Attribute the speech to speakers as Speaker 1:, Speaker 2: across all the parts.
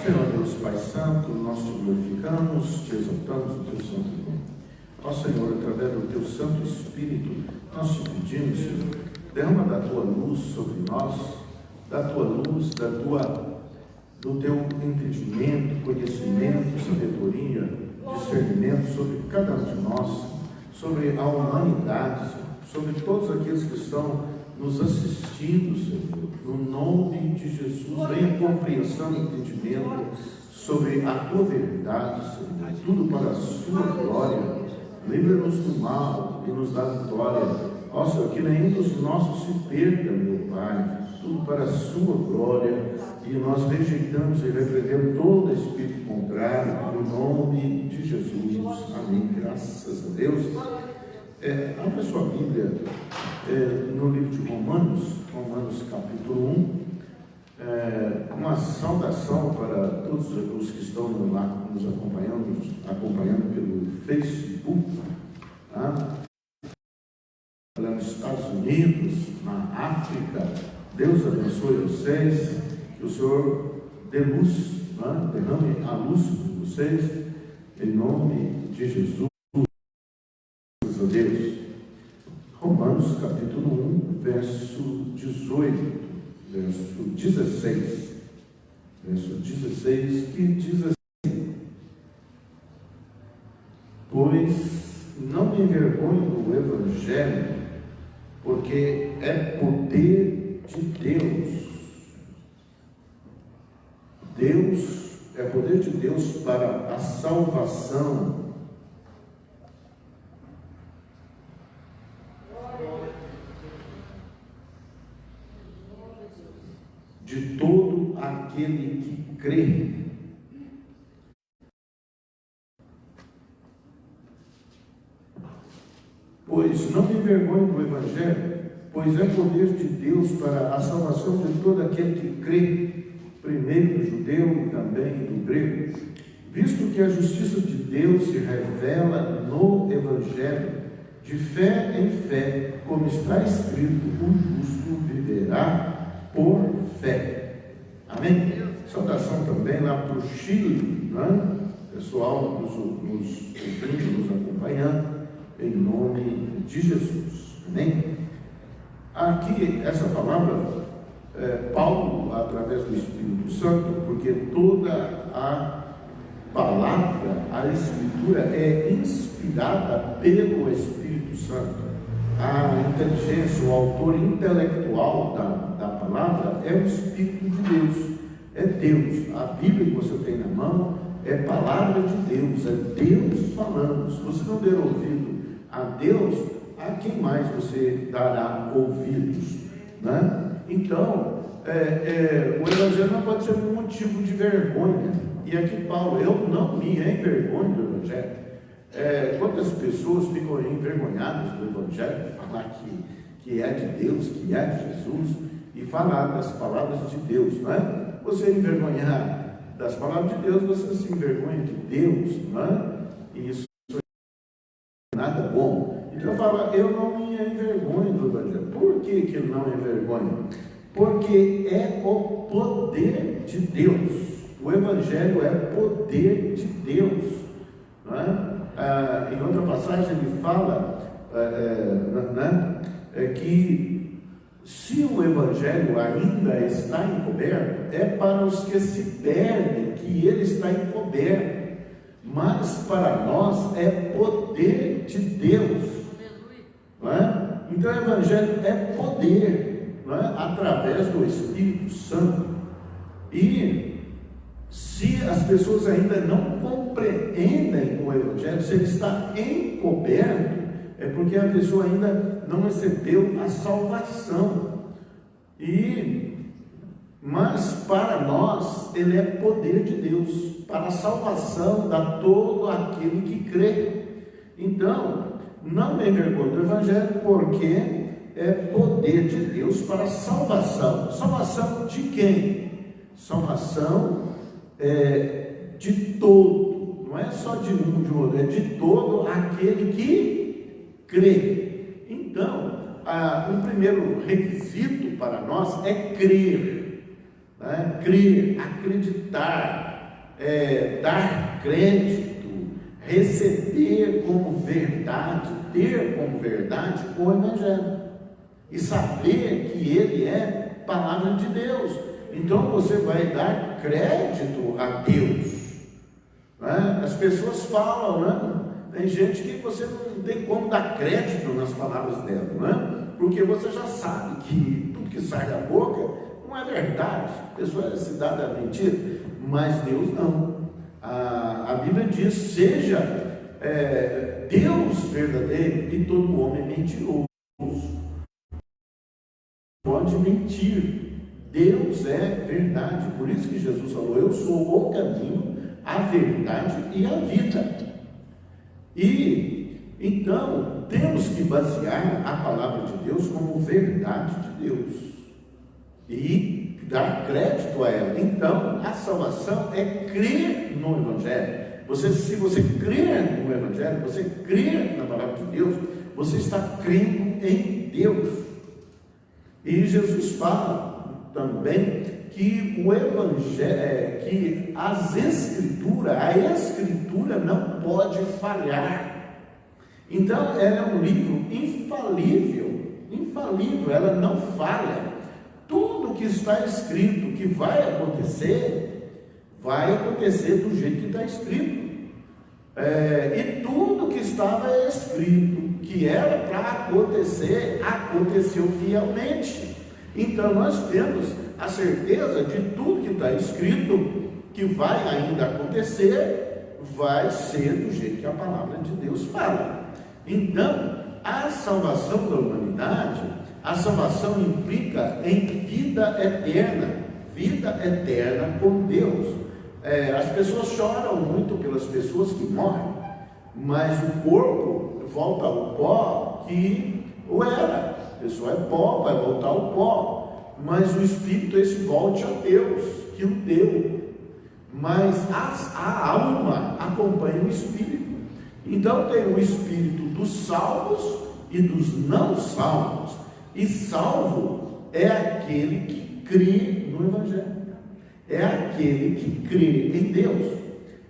Speaker 1: Senhor Deus Pai Santo, nós te glorificamos, te exaltamos no teu santo nome. Ó Senhor, através do teu Santo Espírito, nós te pedimos, Senhor, derrama da tua luz sobre nós, da tua luz, do teu entendimento, conhecimento, sabedoria, discernimento sobre cada um de nós, sobre a humanidade, sobre todos aqueles que estão nos assistindo, Senhor. No nome de Jesus, venha compreensão e entendimento sobre a tua verdade, Senhor. Tudo para a sua glória. Livra-nos do mal e nos dá vitória. Ó Senhor, que nenhum dos nossos se perca, meu Pai. Tudo para a sua glória. E nós rejeitamos e repreendemos todo espírito contrário, no nome de Jesus. Amém. Graças a Deus. Abra sua Bíblia no livro de Romanos capítulo 1. Uma saudação para todos os que estão lá nos acompanhando pelo Facebook, tá? Nos Estados Unidos, na África. Deus abençoe vocês, que o Senhor dê luz, né? Derrame a luz sobre vocês, em nome de Jesus. Graças a Deus. Romanos capítulo 1, verso 18, verso 16. Verso 16, que diz assim: pois não me envergonho do Evangelho, porque é poder de Deus. É poder de Deus para a salvação de todo aquele que crê. Pois não me envergonho do Evangelho, pois é poder de Deus para a salvação de todo aquele que crê, primeiro do judeu e também do grego, visto que a justiça de Deus se revela no Evangelho, de fé em fé, como está escrito: o justo viverá por fé. Amém? Saudação também lá para o Chile, né? Pessoal nos ouvindo, nos acompanhando, em nome de Jesus. Amém? Aqui, essa palavra, Paulo, através do Espírito Santo, porque toda a palavra, a Escritura é inspirada pelo Espírito Santo. A inteligência, o autor intelectual da palavra é o Espírito de Deus, é Deus. A Bíblia que você tem na mão é palavra de Deus, é Deus falando. Se você não der ouvido a Deus, a quem mais você dará ouvidos, né? Então, o Evangelho não pode ser um motivo de vergonha. E aqui Paulo: eu não me envergonho do Evangelho. Quantas pessoas ficam envergonhadas do Evangelho, falar que é de Deus, que é de Jesus, e falar das palavras de Deus, não é? Você envergonhar das palavras de Deus, você se envergonha de Deus, não é? E isso não é nada bom. Então fala: eu não me envergonho do Evangelho. Por que eu não me envergonho? Porque é o poder de Deus. O Evangelho é poder de Deus, não é? Em outra passagem ele fala que se o Evangelho ainda está encoberto, é para os que se perdem que ele está encoberto, mas para nós é poder de Deus, não é? Então o Evangelho é poder, não é? Através do Espírito Santo. E se as pessoas ainda não compreendem o Evangelho, se ele está encoberto, é porque a pessoa ainda não recebeu a salvação. Mas para nós, ele é poder de Deus, para a salvação de todo aquele que crê. Então, não me envergonhe do Evangelho, porque é poder de Deus para a salvação. Salvação de quem? Salvação de todo, não é só de um, de outro, é de todo aquele que crê. Então, o primeiro requisito para nós é crer, né? Crer, acreditar, dar crédito, receber como verdade, ter como verdade o Evangelho e saber que ele é palavra de Deus. Então você vai dar crédito a Deus, né? As pessoas falam, né? Tem gente que você não tem como dar crédito nas palavras dela, né? Porque você já sabe que tudo que sai da boca não é verdade, a pessoa é se dá da mentira, mas Deus não. A Bíblia diz: seja Deus verdadeiro e todo homem mentiroso. Pode mentir, Deus é verdade. Por isso que Jesus falou: eu sou o caminho, a verdade e a vida. E então temos que basear a palavra de Deus como verdade de Deus e dar crédito a ela. Então a salvação é crer no Evangelho. Se você crer no Evangelho, você crer na palavra de Deus, você está crendo em Deus. E Jesus fala também que o Evangelho, que a Escritura não pode falhar. Então ela é um livro infalível, ela não falha. Tudo que está escrito que vai acontecer do jeito que está escrito. E tudo que estava escrito que era para acontecer, aconteceu fielmente. Então nós temos a certeza de tudo que está escrito que vai ainda acontecer, vai ser do jeito que a palavra de Deus fala. Então a salvação da humanidade, a salvação implica em vida eterna com Deus. As pessoas choram muito pelas pessoas que morrem, mas o corpo volta ao pó que o era. A pessoa é pó, vai voltar ao pó, mas o espírito volte a Deus, que o deu. Mas a alma acompanha o espírito. Então tem o espírito dos salvos e dos não salvos. E salvo é aquele que crê no Evangelho, é aquele que crê em Deus.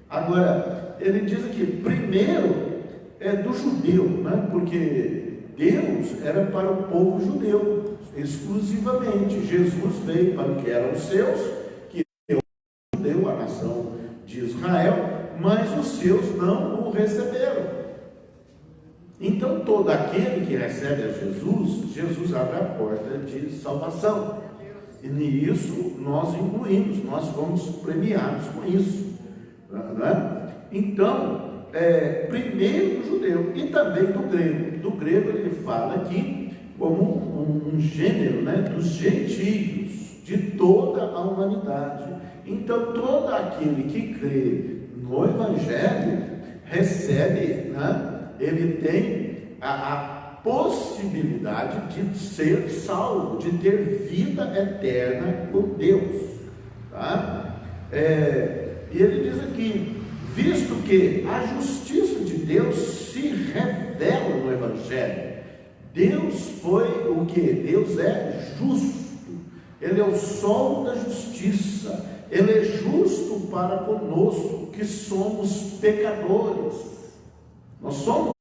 Speaker 1: Agora, ele diz aqui, primeiro é do judeu, né? Porque Deus era para o povo judeu, exclusivamente. Jesus veio para o que eram os seus, que é o judeu, a nação de Israel, mas os seus não o receberam. Então, todo aquele que recebe a Jesus, Jesus abre a porta de salvação. E nisso nós incluímos, nós fomos premiados com isso, né? Então, primeiro do judeu e também do grego. Do grego ele fala aqui como um gênero, né, dos gentios, de toda a humanidade. Então, todo aquele que crê no Evangelho recebe, né, ele tem a possibilidade de ser salvo, de ter vida eterna com Deus, tá? E ele diz aqui, visto que a justiça de Deus se revela no Evangelho. Deus foi o que? Deus é justo, ele é o sol da justiça, ele é justo para conosco, que somos pecadores. Nós somos,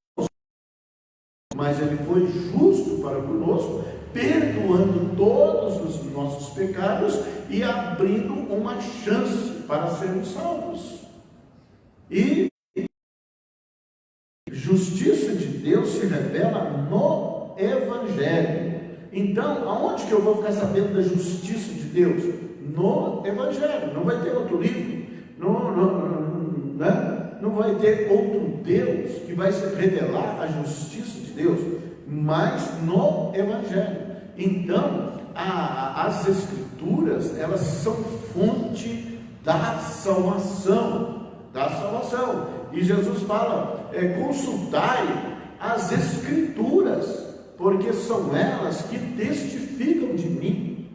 Speaker 1: mas ele foi justo para conosco, perdoando todos os nossos pecados e abrindo uma chance para sermos salvos. E justiça de Deus se revela no Evangelho. Então, aonde que eu vou ficar sabendo da justiça de Deus? No Evangelho. Não vai ter outro livro, não vai ter outro Deus que vai se revelar a justiça de Deus, mas no Evangelho. Então, as Escrituras, elas são fonte da salvação. E Jesus fala, consultai as Escrituras, porque são elas que testificam de mim.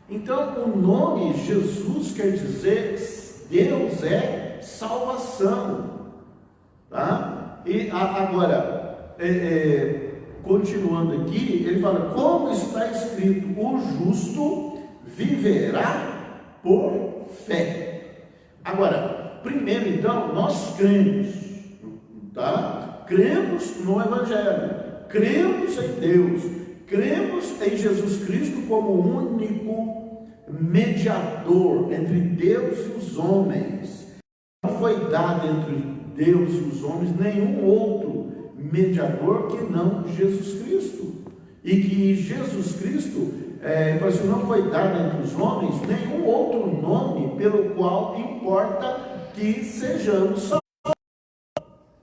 Speaker 1: Então, o nome Jesus quer dizer Deus é salvação, tá? E agora, continuando aqui, ele fala, como está escrito, o justo viverá por fé. Agora, primeiro então, nós cremos, tá? Cremos no Evangelho, cremos em Deus, cremos em Jesus Cristo como o único mediador entre Deus e os homens. Não foi dado entre Deus e os homens nenhum outro mediador que não Jesus Cristo. E que Jesus Cristo, não foi dado entre os homens nenhum outro nome pelo qual importa que sejamos salvos.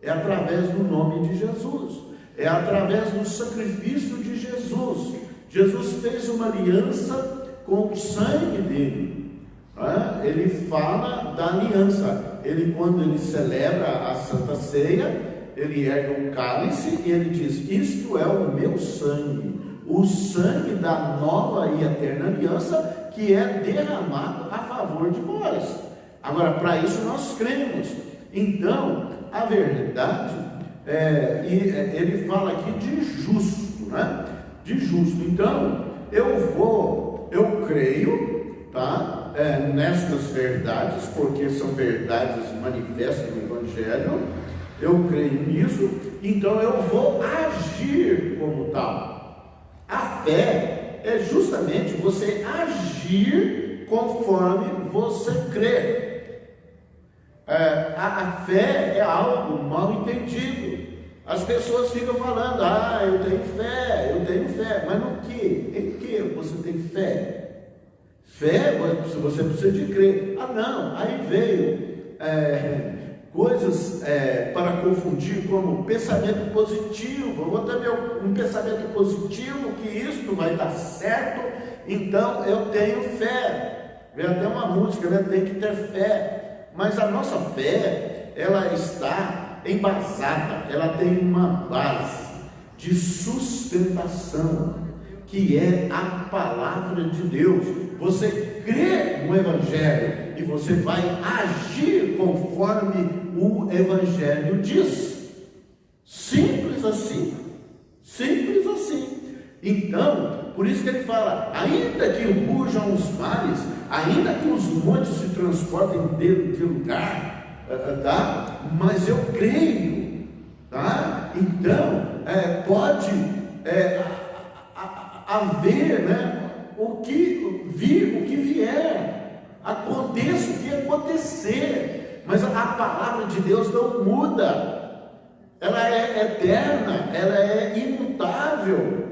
Speaker 1: É através do nome de Jesus, é através do sacrifício de Jesus. Jesus fez uma aliança com o sangue dele. Ele fala da aliança. Quando ele celebra a Santa Ceia, ele ergue um cálice e ele diz: isto é o meu sangue, o sangue da nova e eterna aliança, que é derramado a favor de vós. Agora, para isso nós cremos. Então, a verdade, ele fala aqui de justo, né? De justo. Então, eu creio, tá? Nestas verdades, porque são verdades manifestas no Evangelho. Eu creio nisso, então eu vou agir como tal. A fé é justamente você agir conforme você crê. A fé é algo mal entendido. As pessoas ficam falando: eu tenho fé, mas no que? Em que você tem fé? Fé, você precisa de crer. Não, aí veio coisas para confundir, como pensamento positivo. Eu vou ter um pensamento positivo que isso vai dar certo, então eu tenho fé. Vem até uma música, né? Tem que ter fé. Mas a nossa fé, ela está embasada, ela tem uma base de sustentação, que é a palavra de Deus. Você crê no Evangelho e você vai agir conforme o Evangelho diz. Simples assim. Simples assim. Então, por isso que ele fala: ainda que rujam os mares, ainda que os montes se transportem de lugar, tá? Mas eu creio, tá? Então, pode haver, né? O que vier, aconteça o que acontecer, mas a palavra de Deus não muda. Ela é eterna, ela é imutável,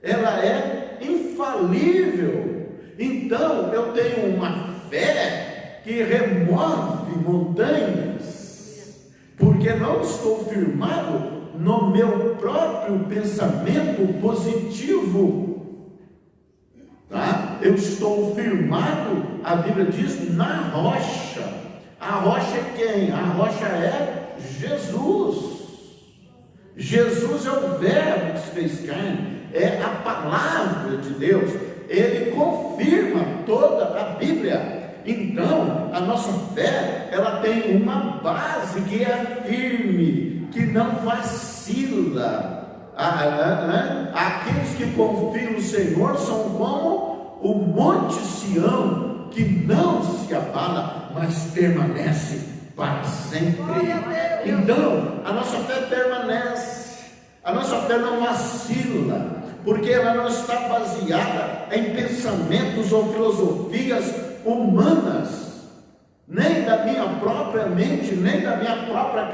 Speaker 1: ela é infalível. Então eu tenho uma fé que remove montanhas, porque não estou firmado no meu próprio pensamento positivo, tá? Eu estou firmado, a Bíblia diz, na rocha. A rocha é quem? A rocha é Jesus. Jesus é o Verbo que se fez carne, é a palavra de Deus. Ele confirma toda a Bíblia. Então, a nossa fé, ela tem uma base que é firme, que não vacila. Aqueles que confiam no Senhor são como o monte Sião, que não se abala, mas permanece para sempre. Então, a nossa fé permanece, a nossa fé não vacila, porque ela não está baseada em pensamentos ou filosofias humanas, nem da minha própria mente, nem da minha própria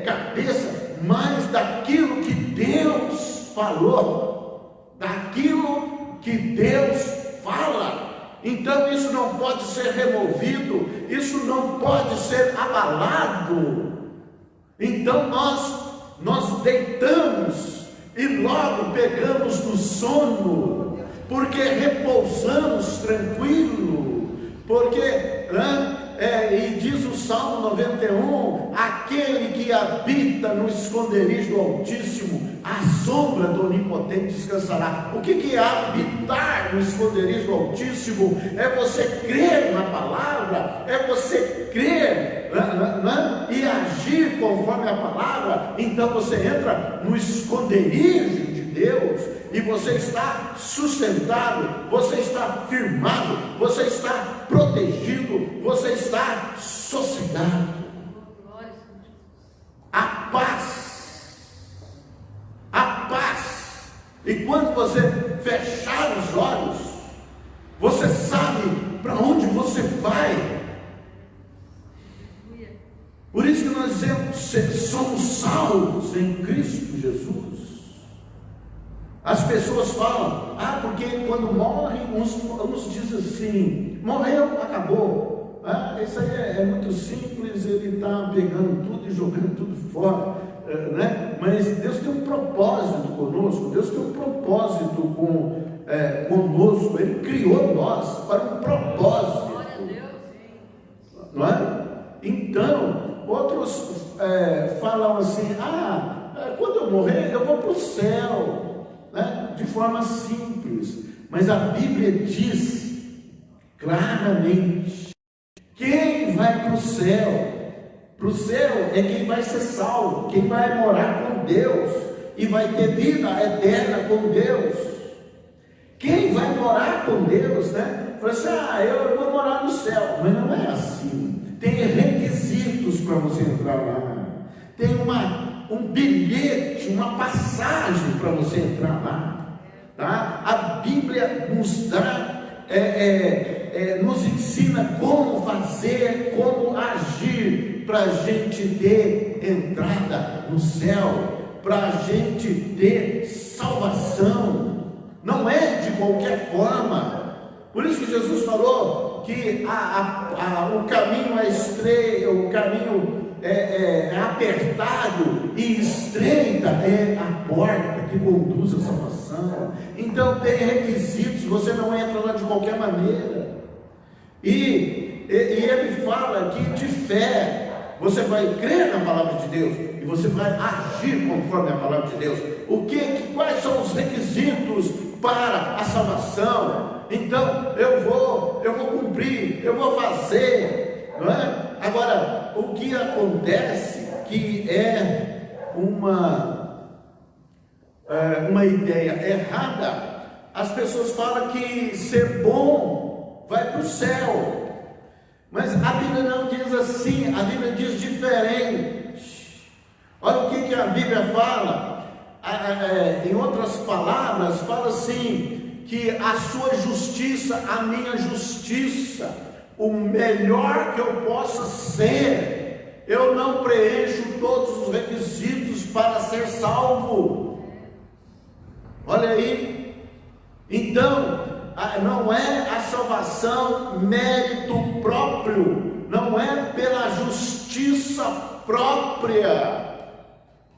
Speaker 1: cabeça, mas daquilo que Deus falou, daquilo que Deus fala. Então isso não pode ser removido, isso não pode ser abalado. Então nós deitamos e logo pegamos no sono, porque repousamos tranquilo, porque e diz o Salmo 91, aquele que habita no esconderijo do Altíssimo, à sombra do Onipotente descansará. O que é habitar no esconderijo do Altíssimo? É você crer na palavra, é você crer e agir conforme a palavra. Então você entra no esconderijo de Deus, e você está sustentado, você está firmado, você está protegido, você está sossegado. A paz, e quando você fechar os olhos, você sabe para onde você vai. Por isso que nós dizemos, somos salvos em Cristo Jesus. As pessoas falam, porque quando morrem, uns dizem assim, morreu, acabou. Isso aí é muito simples, ele está pegando tudo e jogando tudo fora, né? Mas Deus tem um propósito conosco, Deus tem um propósito conosco, Ele criou nós para um propósito, não é? Então, outros falam assim, quando eu morrer, eu vou para o céu, né? De forma simples, mas a Bíblia diz claramente, quem vai para o céu? Para o céu é quem vai ser salvo, quem vai morar com Deus e vai ter vida eterna com Deus. Quem vai morar com Deus, né? Fala assim, eu vou morar no céu, mas não é assim. Tem requisitos para você entrar lá. Tem um bilhete, uma passagem para você entrar lá. Tá? A Bíblia nos dá, nos ensina como fazer, como agir para a gente ter entrada no céu, para a gente ter salvação. Não é de qualquer forma. Por isso que Jesus falou que o caminho é estreito, o caminho é apertado e estreita é a porta que conduz à salvação. Então tem requisitos, você não entra lá de qualquer maneira. E ele fala aqui de fé. Você vai crer na palavra de Deus e você vai agir conforme a palavra de Deus. Quais são os requisitos para a salvação? Então eu vou cumprir, eu vou fazer, não é? Agora, o que acontece que é uma ideia errada, as pessoas falam que ser bom vai para o céu. Mas a Bíblia não diz assim, a Bíblia diz diferente. Olha o que a Bíblia fala, em outras palavras, fala assim, que a sua justiça, a minha justiça, o melhor que eu possa ser, eu não preencho todos os requisitos para ser salvo. Olha aí, então, não é a salvação mérito próprio, não é pela justiça própria.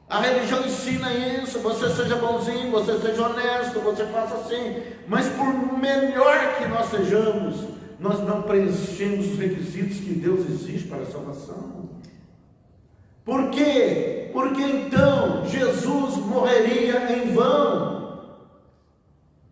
Speaker 1: A religião ensina isso, você seja bonzinho, você seja honesto, você faça assim, mas por melhor que nós sejamos, nós não preenchemos os requisitos que Deus exige para a salvação. Por quê? Porque então Jesus morreria em vão.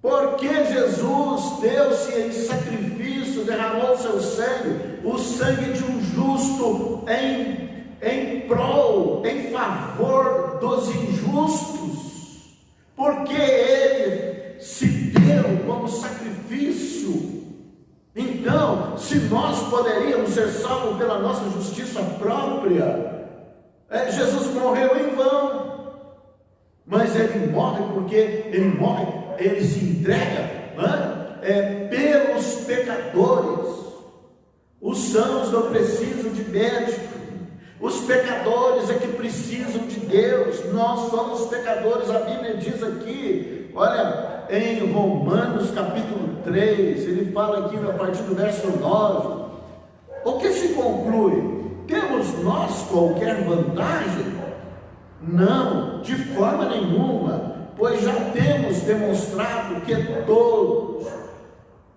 Speaker 1: Porque Jesus deu-se em sacrifício, derramou seu sangue, o sangue de um justo em prol, em favor dos injustos, porque ele se deu como sacrifício. Então, se nós poderíamos ser salvos pela nossa justiça própria, Jesus morreu em vão, mas ele morre porque ele se entrega pelos pecadores. Os sãos não precisam de médico, os pecadores é que precisam de Deus. Nós somos pecadores. A Bíblia diz aqui, olha, em Romanos capítulo 3, ele fala aqui a partir do verso 9, o que se conclui? Temos nós qualquer vantagem? Não, de forma nenhuma, pois já temos demonstrado que todos,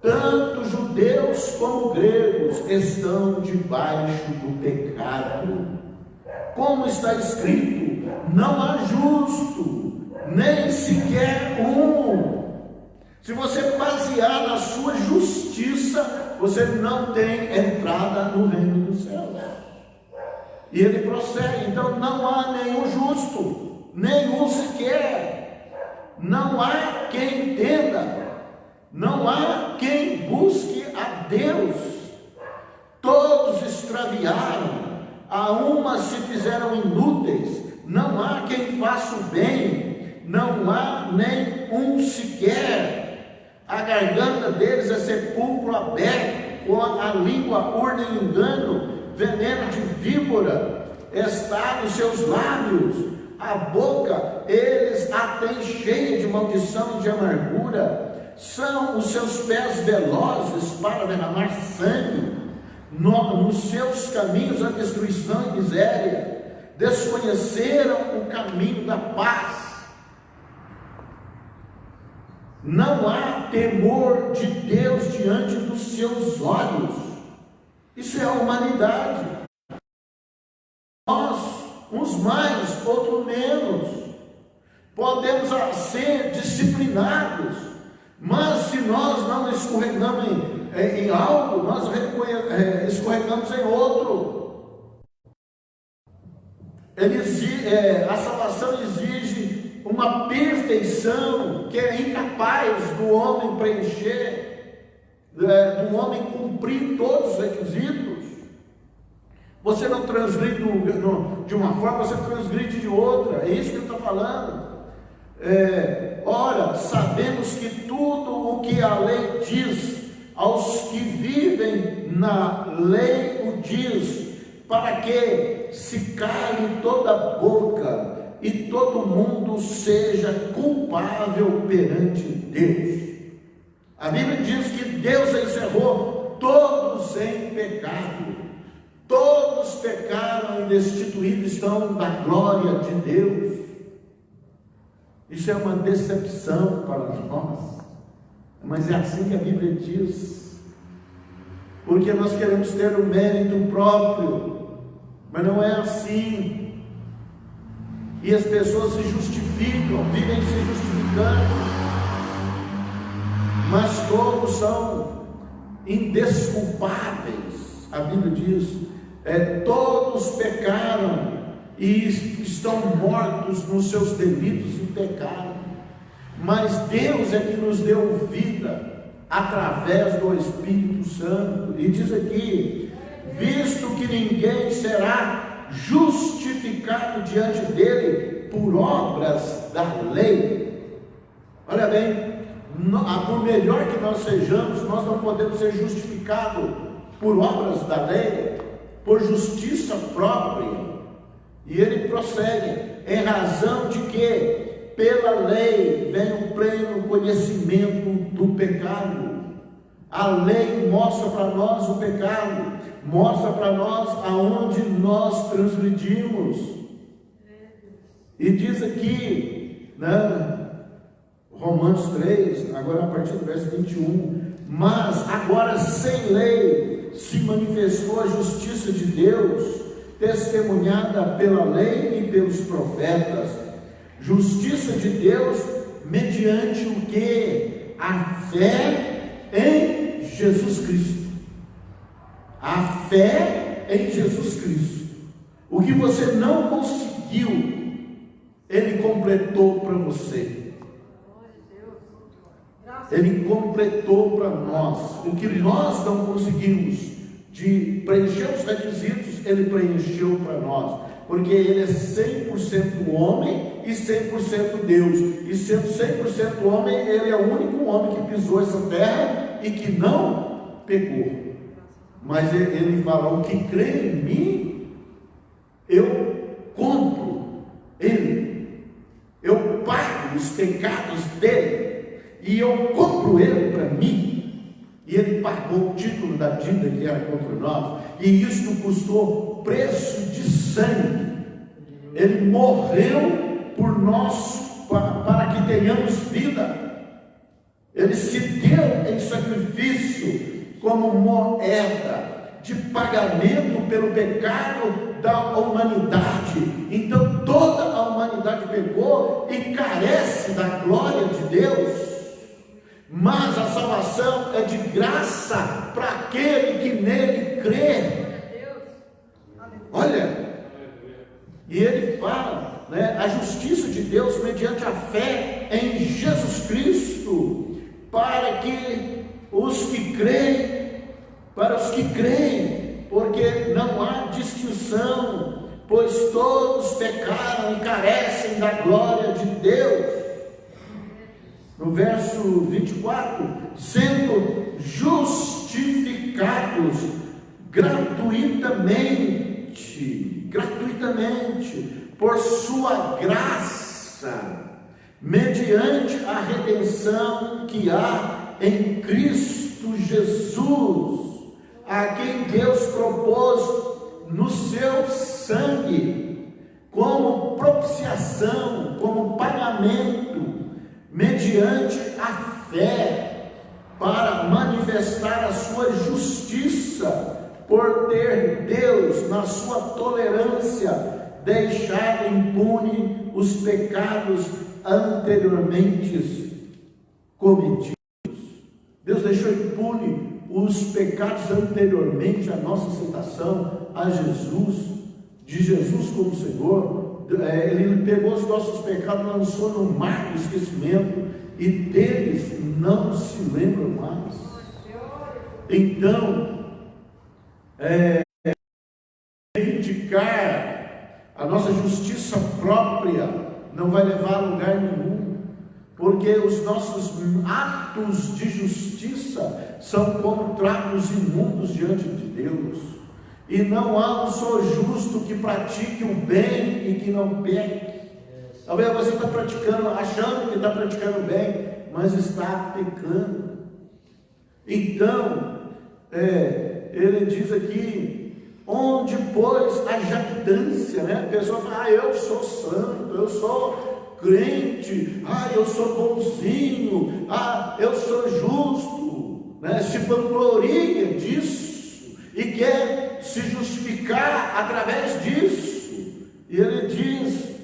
Speaker 1: tanto judeus como gregos, estão debaixo do pecado. Como está escrito, não há justo, nem sequer um. Se você basear na sua justiça, você não tem entrada no reino dos céus. E ele prossegue, então não há nenhum justo, nenhum sequer. não há quem entenda, não há quem busque a Deus. Todos extraviaram, a uma se fizeram inúteis, não há quem faça o bem, não há nem um sequer. A garganta deles é sepulcro aberto, com a língua urna em engano, veneno de víbora está nos seus lábios, a boca eles a têm cheia de maldição e de amargura, são os seus pés velozes para derramar sangue, nos seus caminhos a destruição e miséria, desconheceram o caminho da paz. Não há temor de Deus diante dos seus olhos. Isso é a humanidade. Nós, uns mais, outros menos, podemos ser disciplinados, mas se nós não escorregamos em algo, nós escorregamos em outro. A salvação exige uma perfeição que é incapaz do homem preencher, do homem cumprir todos os requisitos. Você não transgride de uma forma, você transgride de outra. É isso que ele está falando. Ora, sabemos que tudo o que a lei diz, aos que vivem na lei o diz, para que se cale toda a boca e todo mundo seja culpável perante Deus. A Bíblia diz que Deus encerrou todos em pecado. Todos pecaram e destituídos estão da glória de Deus. Isso é uma decepção para nós, mas é assim que a Bíblia diz, porque nós queremos ter o mérito próprio, mas não é assim. E as pessoas se justificam, vivem se justificando, mas todos são indesculpáveis. A Bíblia diz: todos pecaram e estão mortos nos seus delitos e pecados, mas Deus é que nos deu vida através do Espírito Santo. E diz aqui: visto que ninguém será justificado diante dele por obras da lei. Olha bem, por melhor que nós sejamos, nós não podemos ser justificados por obras da lei, por justiça própria. E ele prossegue: em razão de que pela lei vem o pleno conhecimento do pecado. A lei mostra para nós o pecado, mostra para nós aonde nós transgredimos. E diz aqui, Romanos 3, agora a partir do verso 21, mas agora sem lei se manifestou a justiça de Deus, testemunhada pela lei e pelos profetas. Justiça de Deus mediante o que? A fé em Jesus Cristo. A fé em Jesus Cristo. O que você não conseguiu, Ele completou para você. Ele completou para nós. O que nós não conseguimos de preencher os requisitos, Ele preencheu para nós. Porque Ele é 100% homem e 100% Deus. E sendo 100% homem, Ele é o único homem que pisou essa terra e que não pecou. Mas Ele fala: o que crê em mim, eu compro Ele. Eu pago os pecados dele. E eu compro Ele para mim. E Ele pagou o título da dívida que era contra nós. E isso custou preço de sangue. Ele morreu por nós, para que tenhamos vida. Ele se deu em sacrifício como moeda de pagamento pelo pecado da humanidade. Então toda a humanidade pecou e carece da glória de Deus. Mas a salvação é de graça para aquele que nele crê. Olha, e ele fala, a justiça de Deus mediante a fé em creem, porque não há distinção, pois todos pecaram e carecem da glória de Deus. No verso 24, sendo justificados gratuitamente, por sua graça, mediante a redenção que há em Cristo Jesus, a quem Deus propôs no seu sangue, como propiciação, como pagamento, mediante a fé, para manifestar a sua justiça, por ter Deus, na sua tolerância, deixado impune os pecados anteriormente cometidos. Deus deixou impune os pecados anteriormente à nossa aceitação a Jesus, de Jesus como Senhor. Ele pegou os nossos pecados, lançou no mar do esquecimento, e deles não se lembram mais. Então, reivindicar a nossa justiça própria não vai levar a lugar nenhum, porque os nossos atos de justiça são como trapos imundos diante de Deus, e não há um só justo que pratique o bem e que não peque. Talvez você está praticando, achando que está praticando bem, mas está pecando. Então, ele diz aqui, onde pois a jactância, né? A pessoa fala, eu sou santo, eu sou crente, eu sou bonzinho, eu sou justo, né? Se vangloria disso e quer se justificar através disso. E ele diz,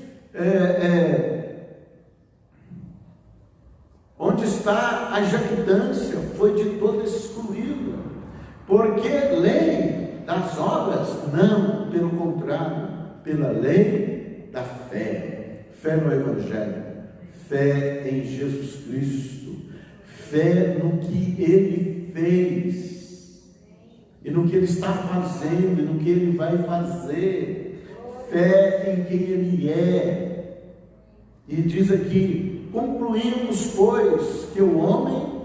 Speaker 1: onde está a jactância? Foi de todo excluída, porque lei das obras? Não, pelo contrário, pela lei da fé, fé no Evangelho, fé em Jesus Cristo, fé no que Ele fez, e no que Ele está fazendo, e no que Ele vai fazer, fé em quem Ele é. E diz aqui, concluímos, pois, que o homem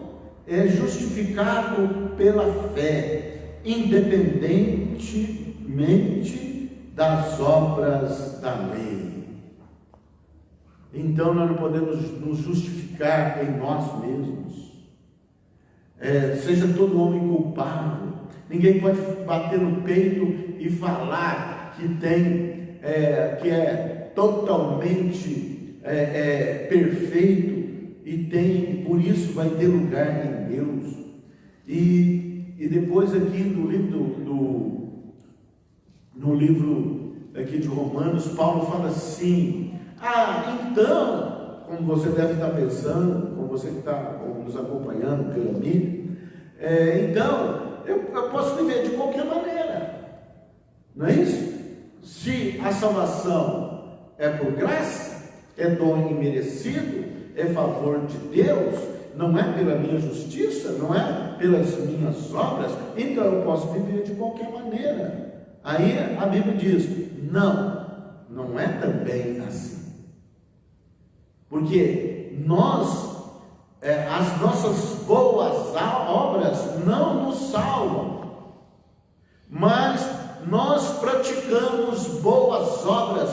Speaker 1: é justificado pela fé, independentemente das obras da lei. Então nós não podemos nos justificar em nós mesmos. Seja todo homem culpável. Ninguém pode bater no peito e falar que tem, que é totalmente perfeito e tem, por isso vai ter lugar em Deus. E depois aqui no livro aqui de Romanos, Paulo fala assim, então, como você deve estar pensando, como você que está nos acompanhando pela mídia, então, eu posso viver de qualquer maneira, não é isso? Se a salvação é por graça, é dom imerecido, é favor de Deus, não é pela minha justiça, não é pelas minhas obras, então eu posso viver de qualquer maneira. Aí a Bíblia diz, não é também assim. Porque as nossas boas obras não nos salvam, mas nós praticamos boas obras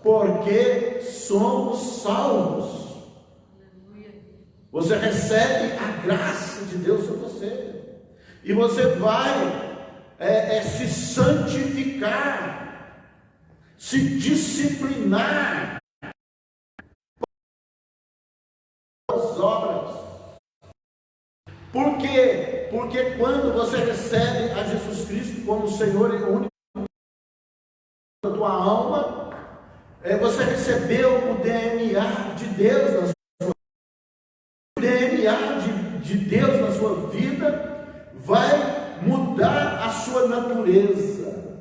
Speaker 1: porque somos salvos. Você recebe a graça de Deus sobre você, e você vai se santificar, se disciplinar as obras. Por quê? Porque quando você recebe a Jesus Cristo como Senhor e único da tua alma, você recebeu o DNA de Deus na sua vida. O DNA de Deus na sua vida vai mudar a sua natureza,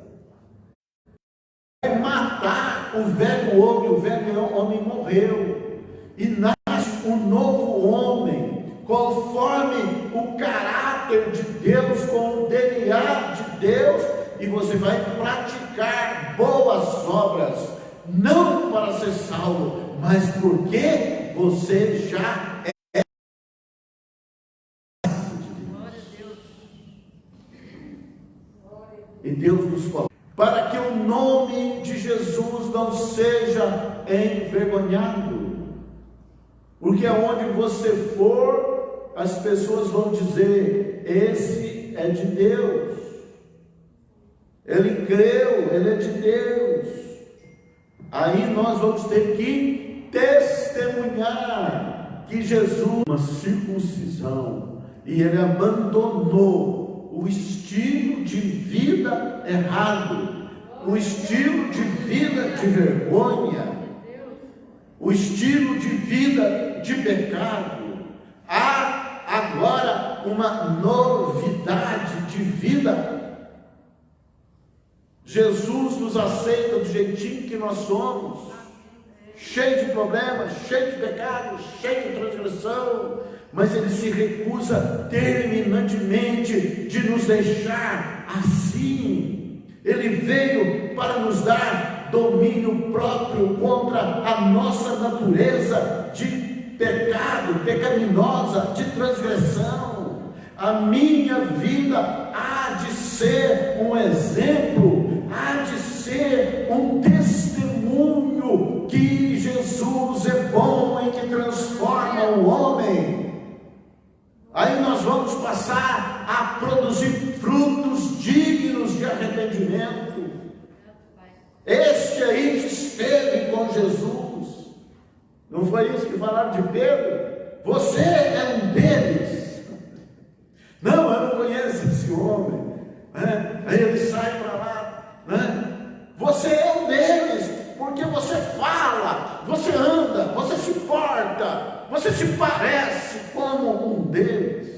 Speaker 1: vai matar o velho homem morreu, e nasce um novo homem, conforme o caráter de Deus, com o DNA de Deus, e você vai praticar boas obras, não para ser salvo, mas porque você já é. E Deus nos coloca para que o nome de Jesus não seja envergonhado, porque aonde você for, as pessoas vão dizer: esse é de Deus, ele creu, ele é de Deus. Aí nós vamos ter que testemunhar que Jesus, uma circuncisão, e ele abandonou o estilo de vida errado, o estilo de vida de vergonha, o estilo de vida de pecado. Há agora uma novidade de vida. Jesus nos aceita do jeitinho que nós somos, cheio de problemas, cheio de pecados, cheio de transgressão, mas Ele se recusa terminantemente de nos deixar assim. Ele veio para nos dar domínio próprio contra a nossa natureza de pecado, pecaminosa, de transgressão. A minha vida há de ser um exemplo, há de ser um testemunho que Jesus é bom e que transforma o homem. Aí nós vamos passar a produzir frutos dignos de arrependimento. Este aí esteve com Jesus. Não foi isso que falaram de Pedro? Você é um deles. Não, eu não conheço esse homem, né? Aí ele sai para lá, né? Você é um deles, porque você fala, você anda, você se porta, você se parece como um deles.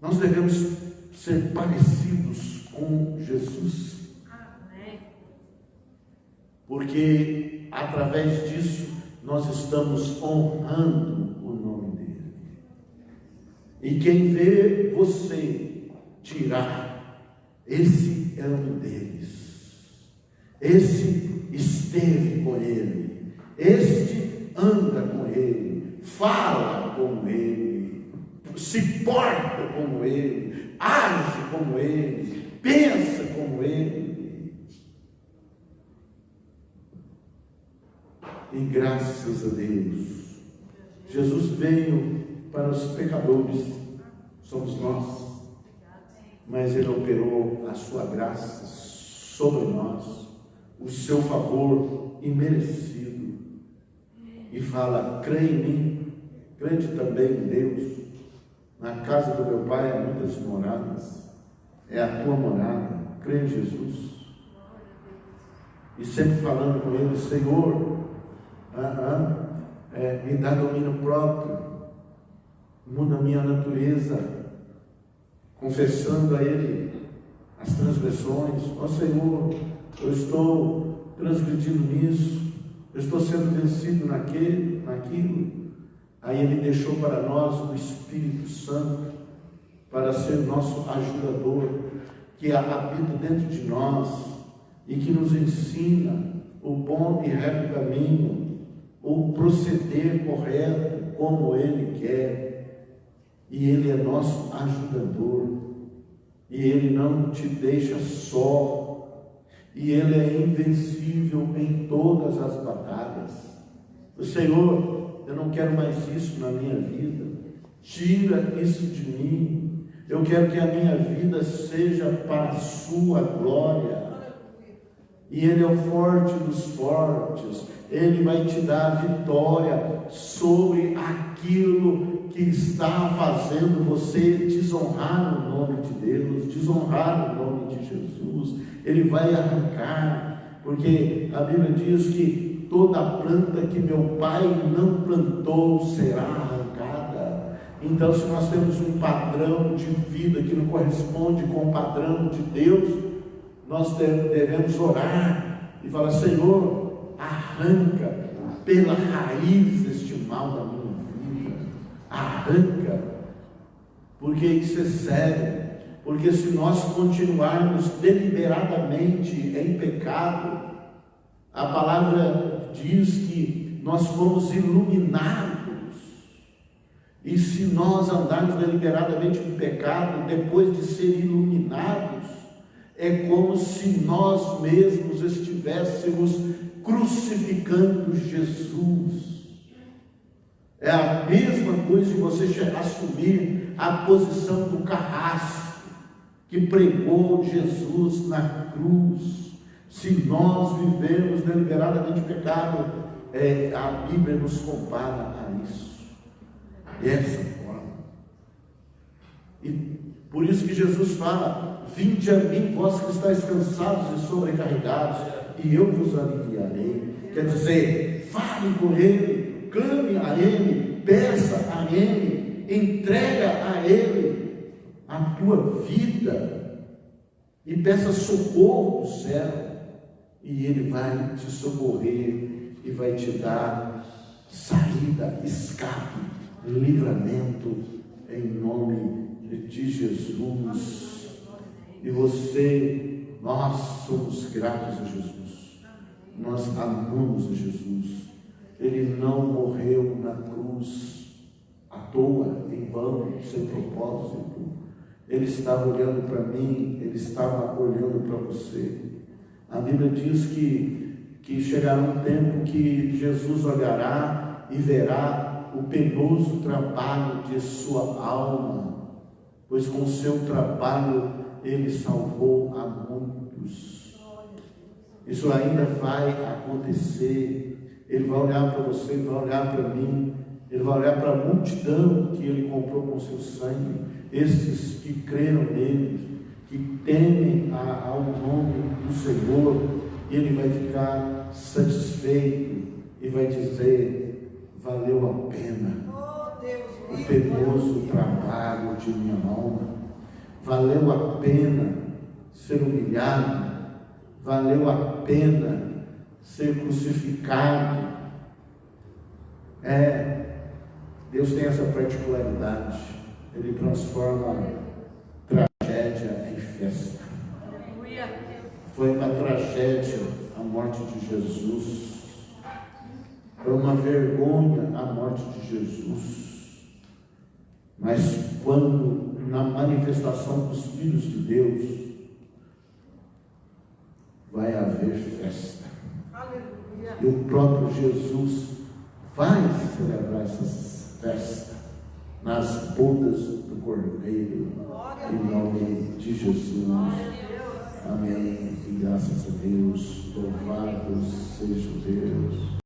Speaker 1: Nós devemos ser parecidos com Jesus, porque através disso nós estamos honrando o nome dele. E quem vê você dirá: esse é um deles, esse esteve com ele, este anda com ele, fala como ele, se porta como ele, age como ele, pensa como ele. E graças a Deus, Jesus veio para os pecadores, somos nós, mas Ele operou a sua graça sobre nós, o seu favor imerecido, e fala: crê em mim, crede também em Deus. Na casa do meu Pai há muitas moradas, é a tua morada, crê em Jesus. E sempre falando com Ele: Senhor, me dá domínio próprio, muda a minha natureza, confessando a Ele as transgressões. Ó Senhor, eu estou transgredindo nisso, eu estou sendo vencido naquilo. Aí Ele deixou para nós o Espírito Santo, para ser nosso ajudador, que habita dentro de nós, e que nos ensina o bom e reto caminho, o proceder correto, como Ele quer. E Ele é nosso ajudador, e Ele não te deixa só, e Ele é invencível em todas as batalhas. O Senhor: eu não quero mais isso na minha vida, tira isso de mim, eu quero que a minha vida seja para a sua glória. E Ele é o forte dos fortes, Ele vai te dar vitória sobre aquilo que está fazendo você desonrar o nome de Deus, desonrar o nome de Jesus. Ele vai arrancar, porque a Bíblia diz que toda planta que meu Pai não plantou será arrancada. Então, se nós temos um padrão de vida que não corresponde com o padrão de Deus, nós devemos orar e falar: Senhor, arranca pela raiz este mal da minha vida, arranca, porque isso é sério, porque se nós continuarmos deliberadamente em pecado, a palavra diz que nós fomos iluminados, e se nós andarmos deliberadamente em pecado, depois de ser iluminados, é como se nós mesmos estivéssemos crucificando Jesus. É a mesma coisa de você assumir a posição do carrasco que pregou Jesus na cruz. Se nós vivemos deliberadamente em pecado, a Bíblia nos compara a isso. Dessa forma. E por isso que Jesus fala: vinde a mim, vós que estáis cansados e sobrecarregados, e eu vos aliviarei. Quer dizer, fale com Ele, clame a Ele, peça a Ele, entrega a Ele a tua vida, e peça socorro do céu, e Ele vai te socorrer, e vai te dar saída, escape, livramento, em nome de Jesus. E nós somos gratos a Jesus, nós amamos a Jesus. Ele não morreu na cruz à toa, em vão, sem propósito. Ele estava olhando para mim, Ele estava olhando para você. A Bíblia diz que chegará um tempo que Jesus olhará e verá o penoso trabalho de sua alma, pois com o seu trabalho Ele salvou a muitos. Isso ainda vai acontecer. Ele vai olhar para você, Ele vai olhar para mim, Ele vai olhar para a multidão que Ele comprou com seu sangue, esses que creram nele, que temem ao nome do Senhor, e Ele vai ficar satisfeito e vai dizer: valeu a pena o penoso trabalho de minha alma, valeu a pena ser humilhado, valeu a pena ser crucificado. Deus tem essa particularidade, Ele transforma tragédia em festa. Foi uma tragédia a morte de Jesus, foi uma vergonha a morte de Jesus, mas quando na manifestação dos filhos de Deus vai haver festa. Aleluia. E o próprio Jesus vai celebrar essas festas nas bodas do Cordeiro, em nome de Jesus. Amém. E graças a Deus, louvado seja Deus.